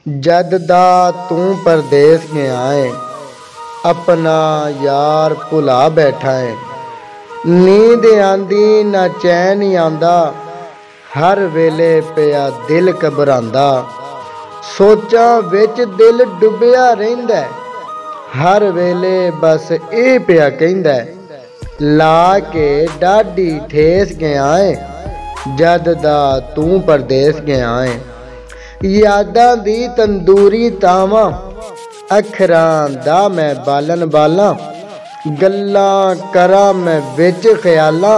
जद दा तू परदेस गया है, अपना यार भुला बैठा है। नींद आंदी ना चैन आंदा, हर वेले पिया दिल घबरांदा। सोचां विच दिल डुबिया रहिंदा, हर वेले बस ये पिया कहिंदा, ला के डाढी ठेस गया है, जद दा तू परदेस गया है। यादां दी तंदूरी तावां, अखरां दा मैं बालन बालां। गल्लां करां मैं विच ख्यालां,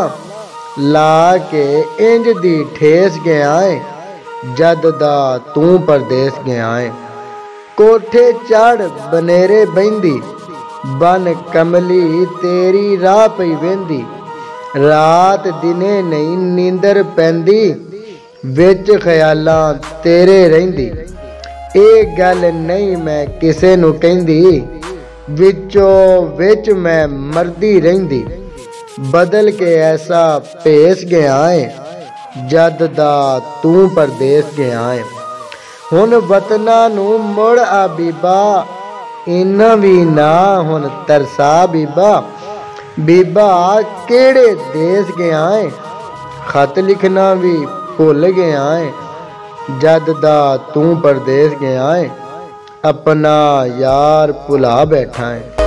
ला के इंज दी ठेस गया है, जद दा तू परदेस गया है। कोठे चढ़ बनेरे बहिंदी, बन कमली तेरी राह पई वेंदी। रात दिने नहीं नींदर पैंदी, विच ख्यालां तेरे रहिंदी। ये गल नहीं मैं किसे नू कहिंदी, विचों विच मैं मरदी रहिंदी। बदल के ऐसा भेस गया है, जद दा तू परदेस गया है। हुण वतना नू मुड़ आ बीबा, इन्ना भी ना हुण तरसा बीबा। बीबा केड़े देस गया है, खत लिखना भी भुल गया है, जद दा तू परदेस गया है। अपना यार भुला बैठा है।